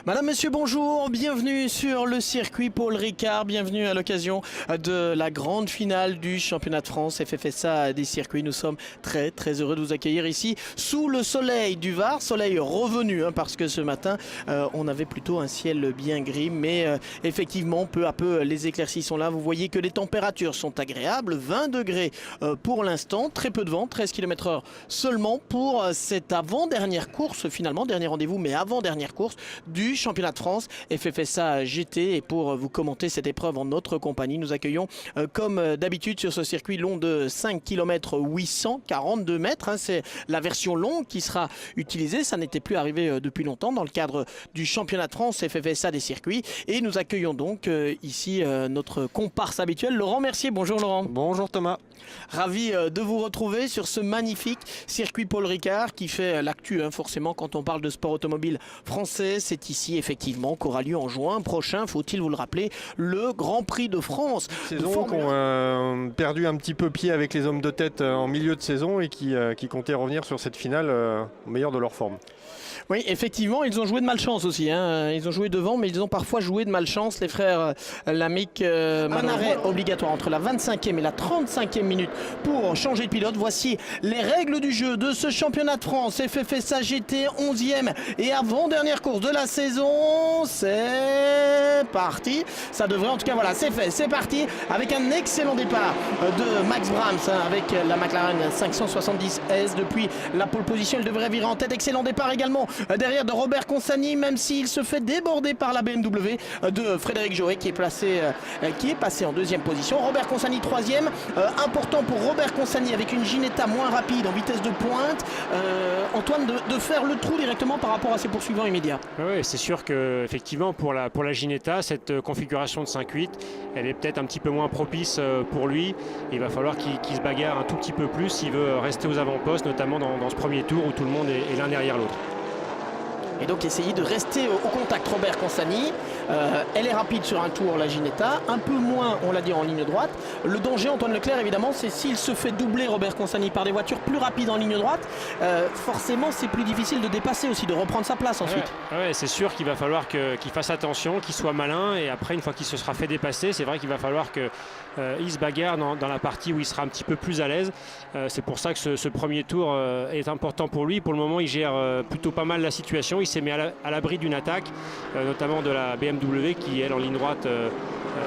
Madame, monsieur, bonjour, bienvenue sur le circuit Paul Ricard, bienvenue à l'occasion de la grande finale du championnat de France FFSA des circuits. Nous sommes très heureux de vous accueillir ici sous le soleil du Var, soleil revenu parce que ce matin on avait plutôt un ciel bien gris, mais effectivement peu à peu les éclaircies sont là. Vous voyez que les températures sont agréables, 20 degrés pour l'instant, très peu de vent, 13 km/h seulement pour cette avant-dernière course, finalement dernier rendez-vous mais avant-dernière course du championnat de France FFSA GT. Et pour vous commenter cette épreuve en notre compagnie, nous accueillons comme d'habitude sur ce circuit long de 5 km 842 mètres, c'est la version longue qui sera utilisée, ça n'était plus arrivé depuis longtemps dans le cadre du championnat de France FFSA des circuits. Et nous accueillons donc ici notre comparse habituel, Laurent Mercier. Bonjour Laurent. Bonjour Thomas. Ravi de vous retrouver sur ce magnifique circuit Paul Ricard qui fait l'actu forcément quand on parle de sport automobile français. C'est ici effectivement qu'aura lieu en juin prochain, faut-il vous le rappeler, le Grand Prix de France. Saison qui ont perdu un petit peu pied avec les hommes de tête en milieu de saison et qui comptaient revenir sur cette finale au meilleur de leur forme. Oui, effectivement, ils ont joué de malchance aussi. Ils ont joué devant, mais ils ont parfois joué de malchance. Les frères Lamic, un arrêt obligatoire entre la 25e et la 35e minute pour changer de pilote. Voici les règles du jeu de ce championnat de France FFSA GT, 11e et avant-dernière course de la saison. C'est parti. Ça devrait, en tout cas, voilà, c'est fait. C'est parti avec un excellent départ de Max Brams avec la McLaren 570S depuis la pole position. Il devrait virer en tête. Excellent départ également derrière de Robert Consani, même s'il se fait déborder par la BMW de Frédéric Joret qui est passé en deuxième position. Robert Consani troisième. Important pour Robert Consani avec une Ginetta moins rapide en vitesse de pointe. Antoine, de faire le trou directement par rapport à ses poursuivants immédiats. Oui, c'est sûr que effectivement pour la Ginetta, cette configuration de 5-8, elle est peut-être un petit peu moins propice pour lui. Il va falloir qu'il se bagarre un tout petit peu plus s'il veut rester aux avant-postes, notamment dans ce premier tour où tout le monde est l'un derrière l'autre. Et donc essayer de rester au contact. Robert Consani, elle est rapide sur un tour, la Ginetta, un peu moins, on l'a dit, en ligne droite. Le danger, Antoine Leclerc, évidemment, c'est s'il se fait doubler Robert Consani par des voitures plus rapides en ligne droite, forcément c'est plus difficile de dépasser aussi, de reprendre sa place ensuite. Ouais, c'est sûr qu'il va falloir qu'il fasse attention, qu'il soit malin, et après une fois qu'il se sera fait dépasser, c'est vrai qu'il va falloir qu'il se bagarre dans la partie où il sera un petit peu plus à l'aise. C'est pour ça que ce premier tour est important pour lui. Pour le moment, il gère plutôt pas mal la situation. Il s'est mis à l'abri d'une attaque, notamment de la BMW qui, elle, en ligne droite,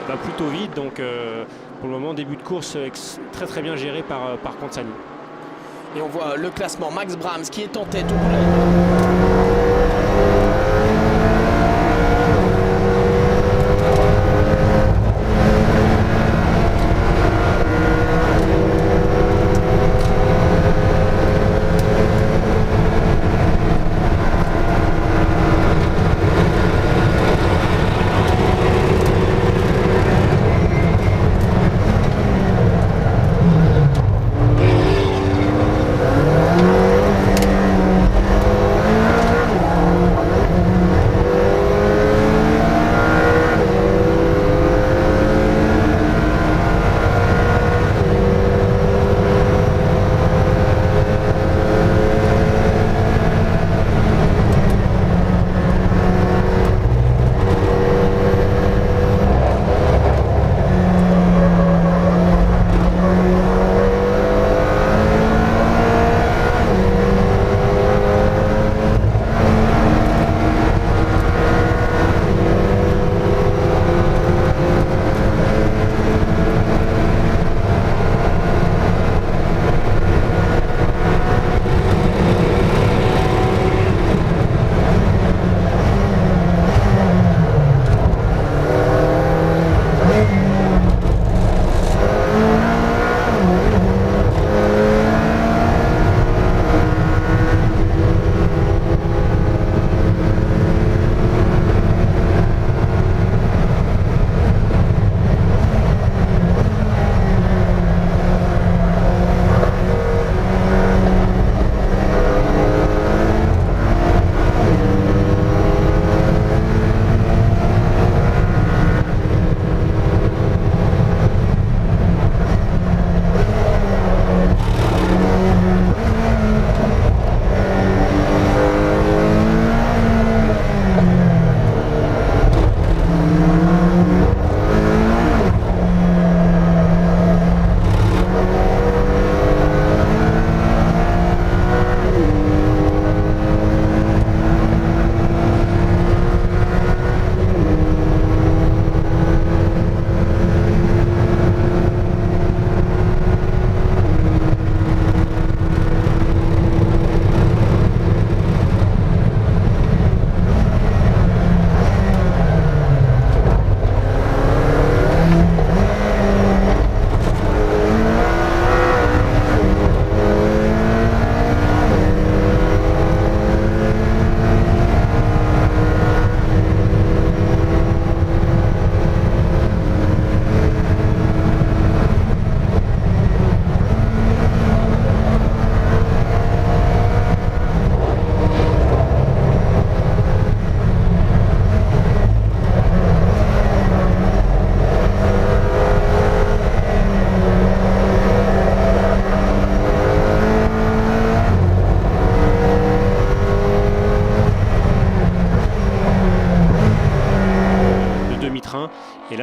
va plutôt vite. Donc, pour le moment, début de course très bien géré par Consani. Et on voit le classement. Max Brams qui est en tête.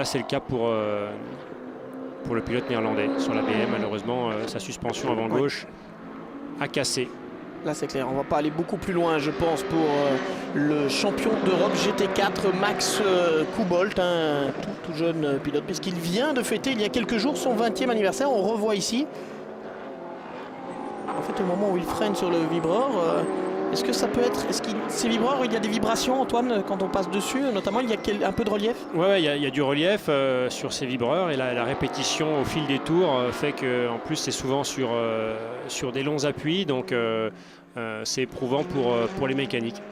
c'est le cas pour le pilote néerlandais sur la BM. Malheureusement, sa suspension avant gauche a cassé. Là c'est clair, on va pas aller beaucoup plus loin je pense pour le champion d'Europe GT4 Max Kubolt, un tout jeune pilote puisqu'il vient de fêter il y a quelques jours son 20e anniversaire. On revoit ici, en fait au moment où il freine sur le vibreur, est-ce que ça peut être, ces vibreurs, il y a des vibrations Antoine quand on passe dessus, notamment il y a un peu de relief? Ouais, il y a du relief sur ces vibreurs et la répétition au fil des tours fait que en plus c'est souvent sur des longs appuis, donc c'est éprouvant pour les mécaniques.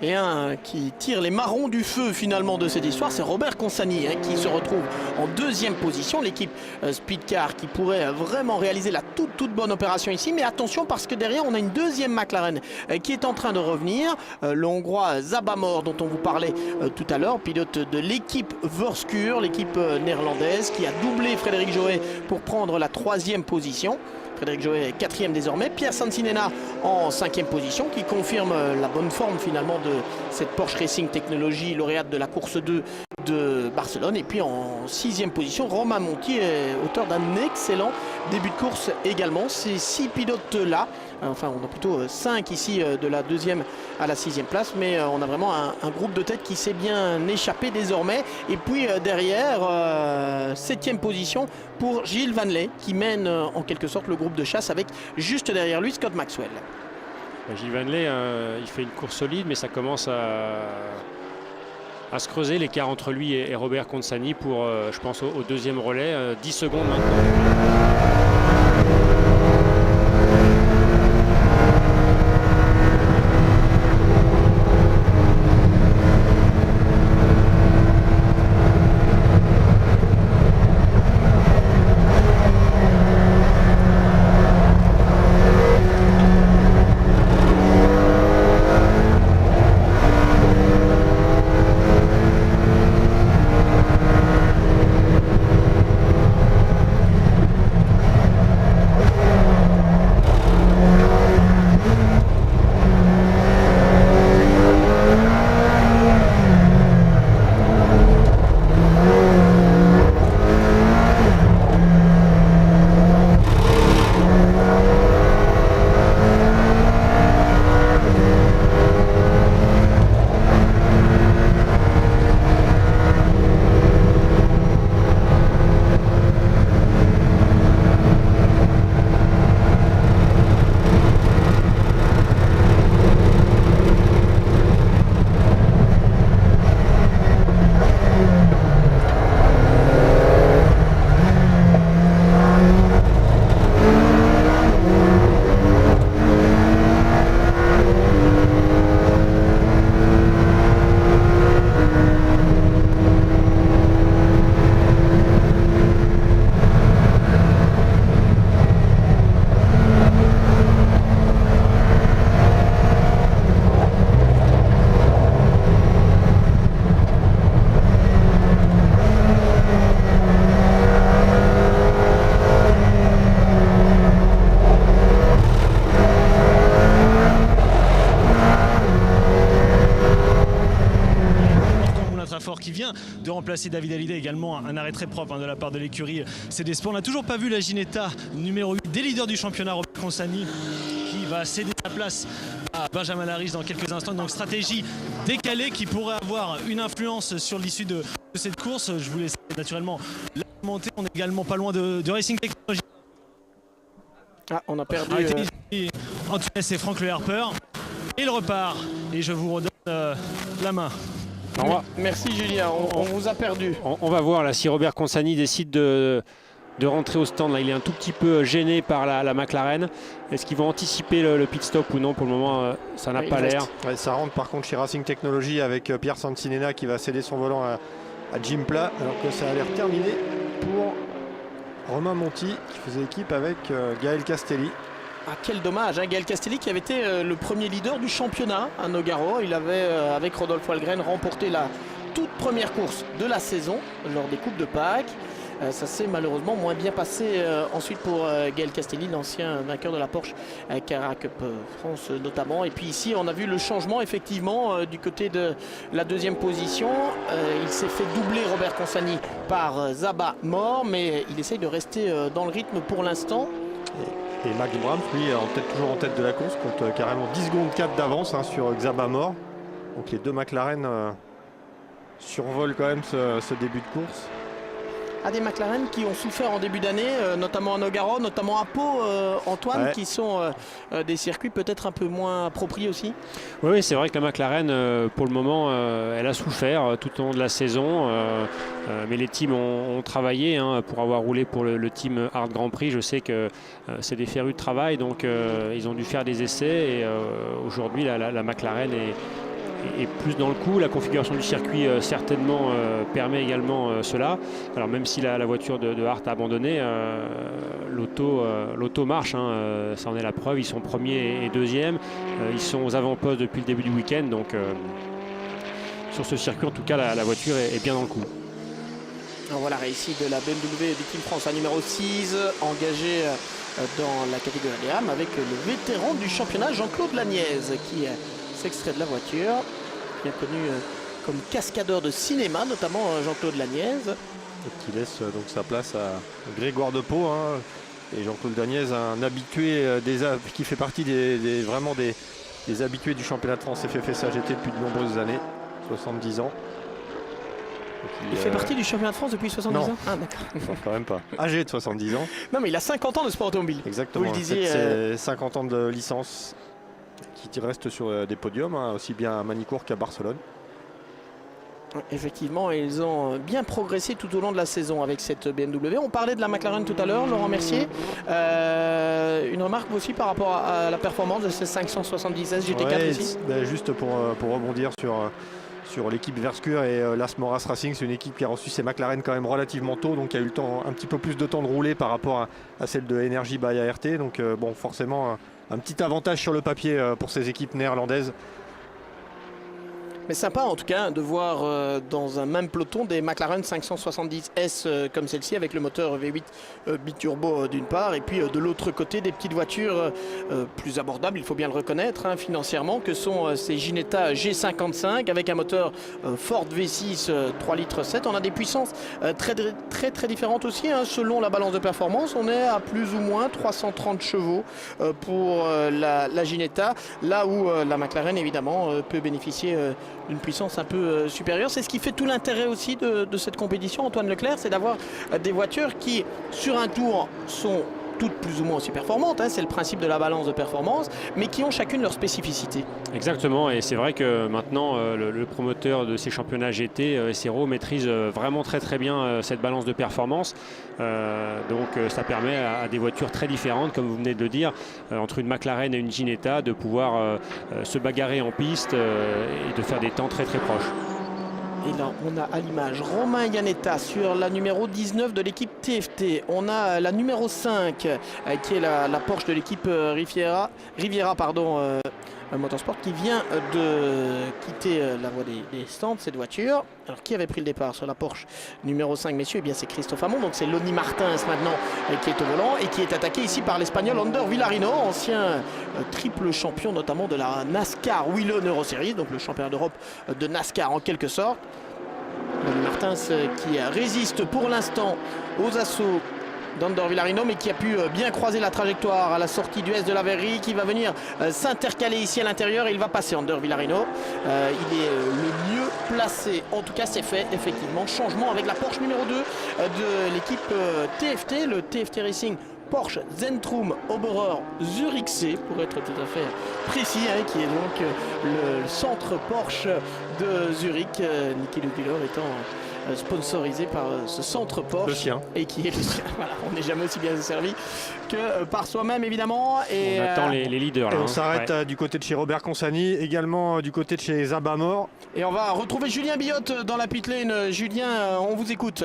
Et un qui tire les marrons du feu finalement de cette histoire, c'est Robert Consani qui se retrouve en deuxième position. L'équipe Speedcar qui pourrait vraiment réaliser la toute bonne opération ici. Mais attention parce que derrière on a une deuxième McLaren qui est en train de revenir. Le Hongrois Zabamor dont on vous parlait tout à l'heure, pilote de l'équipe Vorskur, l'équipe néerlandaise qui a doublé Frédéric Johet pour prendre la troisième position. Frédéric Johet est quatrième désormais. Pierre Sansinena en cinquième position qui confirme la bonne forme finalement de cette Porsche Racing Technology, lauréate de la course 2 de Barcelone. Et puis en sixième position, Romain Monti est auteur d'un excellent début de course également. Ces 6 pilotes là, enfin on a plutôt 5 ici de la deuxième à la sixième place, mais on a vraiment un groupe de tête qui s'est bien échappé désormais. Et puis derrière, septième position pour Gilles Vanley qui mène en quelque sorte le groupe de chasse avec juste derrière lui Scott Maxwell. Gilles Vanley, il fait une course solide, mais ça commence à se creuser l'écart entre lui et Robert Consani pour, je pense, au deuxième relais. 10 secondes maintenant. qui vient de remplacer David Hallyday, également un arrêt très propre de la part de l'écurie CD-Sport. On n'a toujours pas vu la Ginetta numéro 8 des leaders du championnat, Robert Consani, qui va céder sa place à Benjamin Larisse dans quelques instants. Donc stratégie décalée qui pourrait avoir une influence sur l'issue de cette course. Je vous laisse naturellement la monter. On est également pas loin de Racing Technology. Ah, on a perdu. En tout cas, c'est Frank Le Harper. Il repart et je vous redonne la main. Merci Julien, on vous a perdu. On va voir là si Robert Consani décide de rentrer au stand. Là, il est un tout petit peu gêné par la McLaren. Est-ce qu'ils vont anticiper le pit stop ou non? Pour le moment, ça n'a pas l'air. Ouais, ça rentre par contre chez Racing Technology avec Pierre Sansinena qui va céder son volant à Jim Pla, alors que ça a l'air terminé pour Romain Monti qui faisait équipe avec Gaël Castelli. Ah, quel dommage, hein. Gaël Castelli qui avait été le premier leader du championnat à Nogaro. Il avait, avec Rodolphe Walgren, remporté la toute première course de la saison lors des Coupes de Pâques. Ça s'est malheureusement moins bien passé ensuite pour Gaël Castelli, l'ancien vainqueur de la Porsche Carrera Cup France notamment. Et puis ici, on a vu le changement effectivement du côté de la deuxième position. Il s'est fait doubler Robert Consani par Zaba Mor, mais il essaye de rester dans le rythme pour l'instant. Et Max Brahms, lui, toujours en tête de la course, compte carrément 10 secondes 4 d'avance sur Xaba Mor. Donc les deux McLaren survolent quand même ce début de course. Des McLaren qui ont souffert en début d'année, notamment à Nogaro, notamment à Pau, Antoine, qui sont des circuits peut-être un peu moins appropriés aussi. Oui, c'est vrai que la McLaren, pour le moment, elle a souffert tout au long de la saison. Mais les teams ont travaillé pour avoir roulé pour le team Hard Grand Prix. Je sais que c'est des férus de travail, donc ils ont dû faire des essais. Et aujourd'hui, la McLaren est plus dans le coup. La configuration du circuit certainement permet également cela. Alors même si la voiture de Hart a abandonné, l'auto marche, ça en est la preuve. Ils sont premiers et deuxièmes. Ils sont aux avant-postes depuis le début du week-end. Donc sur ce circuit, en tout cas, la voiture est bien dans le coup. Alors voilà, réussite de la BMW du Team France, numéro 6, engagé dans la catégorie AM avec le vétéran du championnat, Jean-Claude Lagnaise, qui s'extrait de la voiture, bien connu comme cascadeur de cinéma, notamment Jean-Claude Lagnaise. Et qui laisse donc sa place à Grégoire de Pau. Et Jean-Claude Lagnaise, un habitué qui fait partie vraiment des habitués du championnat de France FFSA GT depuis de nombreuses années, 70 ans. Il fait partie du championnat de France depuis 70 ans? Ah d'accord. Non, quand même pas. Âgé de 70 ans. Non mais il a 50 ans de sport automobile. Exactement. Vous le disiez. C'est 50 ans de licence qui reste sur des podiums, aussi bien à Manicourt qu'à Barcelone. Effectivement, ils ont bien progressé tout au long de la saison avec cette BMW. On parlait de la McLaren tout à l'heure, Laurent Mercier. Une remarque aussi par rapport à la performance de ces 570 GT4 ici. Juste pour rebondir sur l'équipe Verscure et Las Moras Racing, c'est une équipe qui a reçu ses McLaren quand même relativement tôt, donc qui a eu un petit peu plus de temps de rouler par rapport à celle de Energy by ART. Donc bon, forcément un petit avantage sur le papier pour ces équipes néerlandaises. Mais sympa en tout cas de voir dans un même peloton des McLaren 570S comme celle-ci avec le moteur V8 biturbo d'une part, et puis de l'autre côté des petites voitures plus abordables, il faut bien le reconnaître financièrement, que sont ces Ginetta G55 avec un moteur Ford V6 3 litres 7. On a des puissances très différentes aussi selon la balance de performance. On est à plus ou moins 330 chevaux pour la Ginetta, là où la McLaren évidemment peut bénéficier d'une puissance un peu supérieure. C'est ce qui fait tout l'intérêt aussi de cette compétition, Antoine Leclerc, c'est d'avoir des voitures qui sur un tour sont toutes plus ou moins aussi performantes, c'est le principe de la balance de performance, mais qui ont chacune leur spécificité. Exactement, et c'est vrai que maintenant le promoteur de ces championnats GT, SRO, maîtrise vraiment très bien cette balance de performance. Donc ça permet à des voitures très différentes, comme vous venez de le dire, entre une McLaren et une Ginetta, de pouvoir se bagarrer en piste et de faire des temps très proches. Et là, on a à l'image Romain Iannetta sur la numéro 19 de l'équipe TFT. On a la numéro 5 qui est la Porsche de l'équipe Riviera Motorsport, qui vient de quitter la voie des stands, cette voiture. Alors, qui avait pris le départ sur la Porsche numéro 5, messieurs? Eh bien, c'est Christophe Amon. Donc, c'est Lonnie Martins maintenant qui est au volant et qui est attaqué ici par l'Espagnol Ander Villarino, ancien triple champion notamment de la NASCAR Willow Euroseries, donc le championnat d'Europe de NASCAR en quelque sorte. Lonnie Martins qui résiste pour l'instant aux assauts d'Ander Villarino, mais qui a pu bien croiser la trajectoire à la sortie du S de la Verrerie, qui va venir s'intercaler ici à l'intérieur, et il va passer Ander Villarino. Il est le mieux placé, en tout cas c'est fait effectivement. Changement avec la Porsche numéro 2 de l'équipe TFT, le TFT Racing Porsche Zentrum Oberer Zurich C, pour être tout à fait précis, qui est donc le centre Porsche de Zurich, Niki Ludwiller étant sponsorisé par ce centre Porsche, le sien, et qui est le sien. Voilà, on n'est jamais aussi bien servi que par soi-même évidemment. Et on attend les leaders là, et on s'arrête du côté de chez Robert Consani, également du côté de chez Zaba Mor. Et on va retrouver Julien Billotte dans la pit lane. Julien, on vous écoute.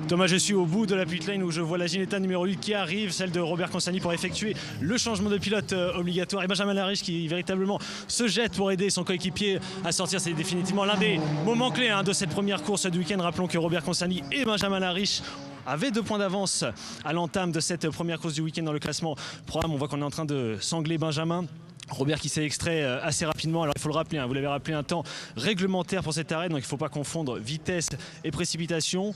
Thomas, je suis au bout de la pit lane où je vois la Ginetta numéro 8 qui arrive, celle de Robert Consani, pour effectuer le changement de pilote obligatoire. Et Benjamin Lariche qui véritablement se jette pour aider son coéquipier à sortir. C'est définitivement l'un des moments clés de cette première course du week-end. Rappelons que Robert Consani et Benjamin Lariche avait 2 points d'avance à l'entame de cette première course du week-end dans le classement. Programme, on voit qu'on est en train de sangler Benjamin. Robert qui s'est extrait assez rapidement. Alors il faut le rappeler, hein, vous l'avez rappelé, un temps réglementaire pour cet arrêt, donc il ne faut pas confondre vitesse et précipitation.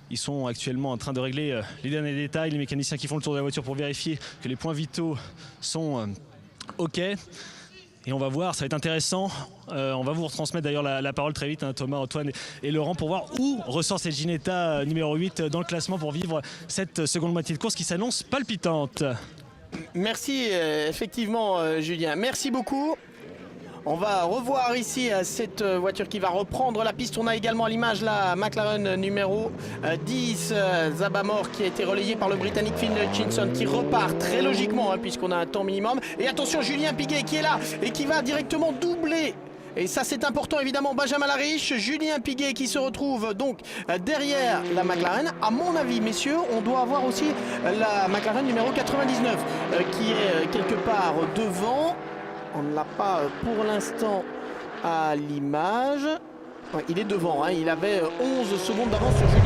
Ils sont actuellement en train de régler les derniers détails, les mécaniciens qui font le tour de la voiture pour vérifier que les points vitaux sont OK. Et on va voir, ça va être intéressant. On va vous retransmettre d'ailleurs la parole très vite, hein, Thomas, Antoine et Laurent, pour voir où ressort cette Ginetta numéro 8 dans le classement pour vivre cette seconde moitié de course qui s'annonce palpitante. Merci effectivement Julien, merci beaucoup. On va revoir ici cette voiture qui va reprendre la piste. On a également à l'image la McLaren numéro 10, Zabamor, qui a été relayé par le Britannique Finn Hutchinson, qui repart très logiquement puisqu'on a un temps minimum. Et attention, Julien Piguet qui est là et qui va directement doubler. Et ça c'est important évidemment, Benjamin Lariche, Julien Piguet qui se retrouve donc derrière la McLaren. À mon avis messieurs, on doit avoir aussi la McLaren numéro 99 qui est quelque part devant. On ne l'a pas pour l'instant à l'image. Ouais, il est devant, hein. Il avait 11 secondes d'avance sur Julien.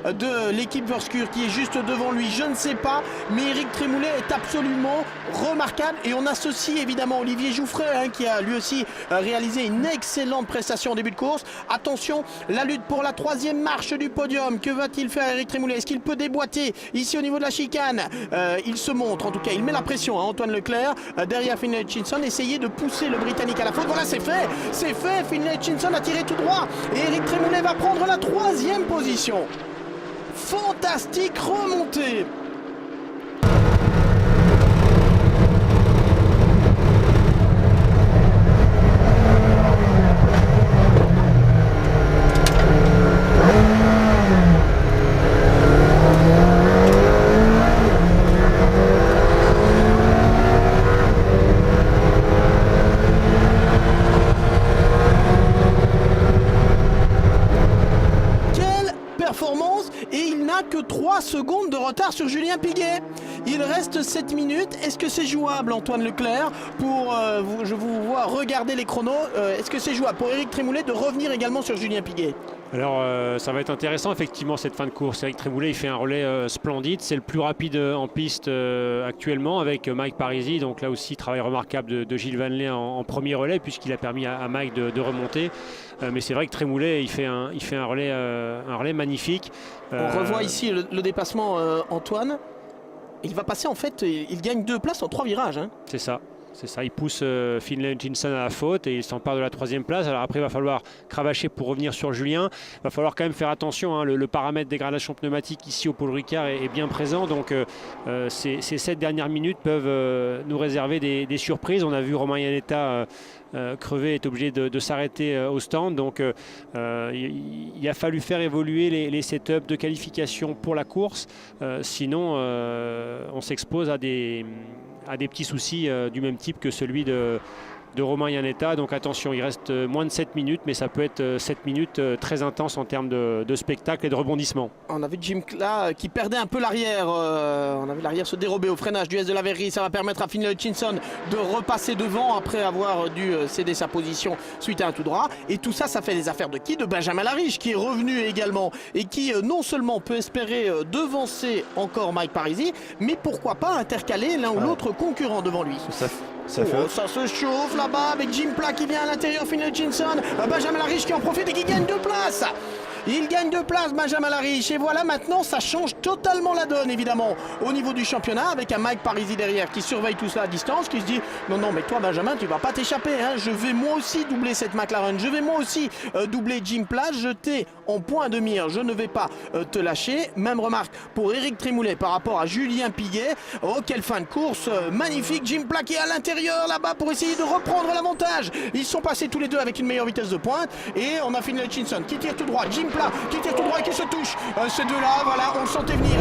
De l'équipe Vorscure qui est juste devant lui, je ne sais pas, mais Eric Trémoulet est absolument remarquable et on associe évidemment Olivier Jouffret qui a lui aussi réalisé une excellente prestation en début de course. Attention, la lutte pour la 3e marche du podium, que va-t-il faire Eric Trémoulet? Est-ce qu'il peut déboîter ici au niveau de la chicane? Il se montre, en tout cas il met la pression, Antoine Leclerc derrière Finn Hutchinson, essayer de pousser le Britannique à la faute. Voilà, c'est fait, Finn Hutchinson a tiré tout droit et Eric Trémoulet va prendre la 3e position. Fantastique remontée. Et il n'a que 3 secondes de retard sur Julien Piguet. Il reste 7 minutes. Est-ce que c'est jouable, Antoine Leclerc, pour je vous vois regarder les chronos. Est-ce que c'est jouable pour Eric Trémoulet de revenir également sur Julien Piguet? Alors ça va être intéressant effectivement cette fin de course. Eric Trémoulet il fait un relais splendide, c'est le plus rapide en piste actuellement avec Mike Parisi, donc là aussi travail remarquable de Gilles Vanley en premier relais puisqu'il a permis à Mike de remonter. Mais c'est vrai que Trémoulet il fait un relais magnifique. On revoit ici le dépassement Antoine. Il va passer en fait, il gagne 2 places en 3 virages. Hein. C'est ça. C'est ça, il pousse Finlay Hutchinson à la faute et il s'empare de la 3e place. Alors après, il va falloir cravacher pour revenir sur Julien. Il va falloir quand même faire attention. Hein. Le paramètre dégradation pneumatique ici au Paul Ricard est bien présent. Donc ces 7 dernières minutes peuvent nous réserver des surprises. On a vu Romain Iannetta crever, est obligé de s'arrêter au stand. Donc il a fallu faire évoluer les setups de qualification pour la course. Sinon, on s'expose à des petits soucis du même type que celui de Romain Iannetta. Donc attention, il reste moins de 7 minutes, mais ça peut être 7 minutes très intenses en termes de spectacle et de rebondissement. On a vu Jim Clark qui perdait un peu l'arrière. On a vu l'arrière se dérober au freinage du S de la Verrerie. Ça va permettre à Finn Hutchinson de repasser devant après avoir dû céder sa position suite à un tout droit. Et tout ça, ça fait les affaires de qui? De Benjamin Lariche qui est revenu également et qui non seulement peut espérer devancer encore Mike Parisi, mais pourquoi pas intercaler l'un ou l'autre concurrent devant lui. Ça se chauffe là-bas avec Jim Clark qui vient à l'intérieur, Finn Hutchinson, Benjamin Lariche qui en profite et qui gagne 2 places. Il gagne 2 places, Benjamin Lariche. Et voilà, maintenant, ça change totalement la donne, évidemment, au niveau du championnat, avec un Mike Parisi derrière qui surveille tout ça à distance, qui se dit non, non, mais toi, Benjamin, tu vas pas t'échapper. Hein. Je vais moi aussi doubler cette McLaren. Je vais moi aussi doubler Jim Plas. Je t'ai en point de mire. Je ne vais pas te lâcher. Même remarque pour Éric Trémoulet par rapport à Julien Piguet. Oh, quelle fin de course magnifique. Jim Plas qui est à l'intérieur là-bas pour essayer de reprendre l'avantage. Ils sont passés tous les deux avec une meilleure vitesse de pointe. Et on a Finn Hutchinson qui tire tout droit. Jim Plas qui tire tout droit et qui se touche. Ces deux-là, voilà, on le sentait venir.